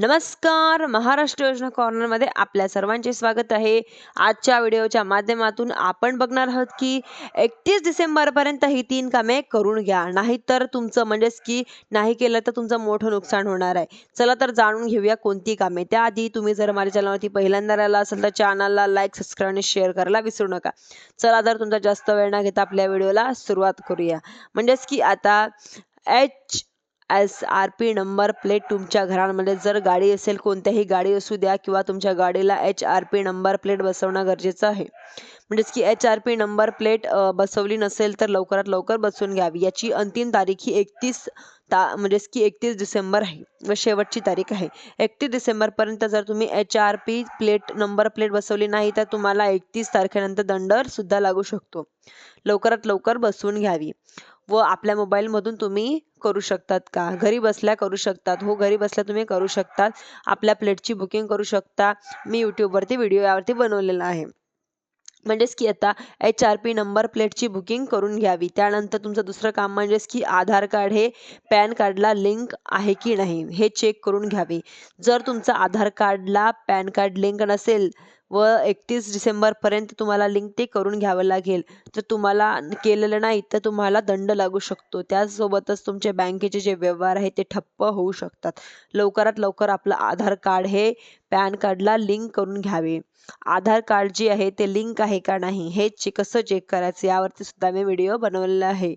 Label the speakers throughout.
Speaker 1: नमस्कार. महाराष्ट्र योजना कॉर्नरमध्ये आपल्या सर्वांचे स्वागत आहे. आजच्या व्हिडिओच्या माध्यमातून आपण बघणार आहोत की 31 डिसेंबरपर्यंत ही 3 कामे करून घ्या, नाहीतर तुमचं म्हणजेच की नाही केलं तर तुमचं मोठं नुकसान होणार आहे. चला तर जाणून घेऊया कोणती कामे. त्याआधी तुम्ही जर माझ्या चॅनलवरती पहिल्यांदा आला असेल तर चॅनलला लाईक, सबस्क्राईब आणि शेअर करायला विसरू नका. चला तर तुमचा जास्त वेळ न घेता आपल्या व्हिडिओला सुरुवात करूया. म्हणजेच की आता SRP नंबर प्लेट तुमच्या घरामध्ये जर गाडी असेल, कोणत्याही गाडी असू द्या किंवा तुमच्या गाडीला HRP नंबर प्लेट बसवणं गरजेचं आहे. म्हणजेच की HRP नंबर प्लेट बसवली नसेल तर लवकरात लवकर बसवून घ्यावी. याची अंतिम तारीख ही 31 डिसेंबर आहे व शेवटची तारीख आहे. 31 डिसेंबरपर्यंत जर तुम्ही HRP प्लेट नंबर प्लेट बसवली नाही तर तुम्हाला 31 तारखेनंतर दंड सुद्धा लागू शकतो. लवकरात लवकर बसवून घ्यावी. व आपल्या मोबाईलमधून तुम्ही करू शकतात का? घरी बसल्या करू शकतात. हो, घरी बसल्या तुम्ही करू शकतात. आपल्या प्लेटची बुकिंग करू शकता. मी यूट्यूबवरती व्हिडिओ यावरती बनवलेला आहे. म्हणजेच की आता HRP नंबर प्लेटची बुकिंग करून घ्यावी. त्यानंतर तुमचं दुसरं काम म्हणजेच की आधार कार्ड हे पॅन कार्डला लिंक आहे की नाही हे चेक करून घ्यावे. जर तुमचं आधार कार्डला पॅन कार्ड लिंक नसेल व 31 डिसेंबरपर्यंत तुम्हाला लिंक ते करून घ्यावं लागेल. जर तुम्हाला केलेलं नाही तर तुम्हाला दंड लागू शकतो. त्याचसोबतच तुमचे बँकेचे जे व्यवहार आहेत ते ठप्प होऊ शकतात. लवकरात लवकर आपलं आधार कार्ड हे पॅन कार्डला लिंक करून घ्यावे. आधार कार्ड जे आहे ते लिंक आहे का नाही हे कसं चेक करायचं यावरती सुद्धा मी व्हिडिओ बनवलेला आहे.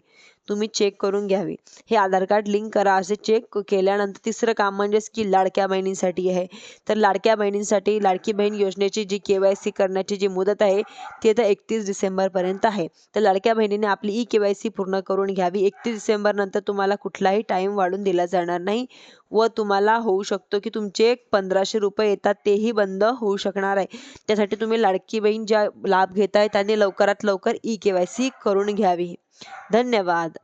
Speaker 1: तुम्ही चेक करून घ्यावी. हे आधार कार्ड लिंक करा. असे चेक केल्यानंतर तिसरं काम म्हणजेच की लाडक्या बहिणींसाठी आहे. तर लाडक्या बहिणींसाठी लाडकी बहीण योजनेची जी KYC करण्याची जी मुदत आहे ती आता 31 डिसेंबरपर्यंत आहे. तर लाडक्या बहिणीने आपली KYC पूर्ण करून घ्यावी. 31 डिसेंबरनंतर तुम्हाला कुठलाही टाईम वाढून दिला जाणार नाही व तुम्हाला होऊ शकतो की तुमचे 1500 रुपये येतात तेही बंद होऊ शकणार आहे. त्यासाठी तुम्ही लाडकी बहीण ज्या लाभ घेताय त्यांनी लवकरात लवकर KYC करून घ्यावी. धन्यवाद.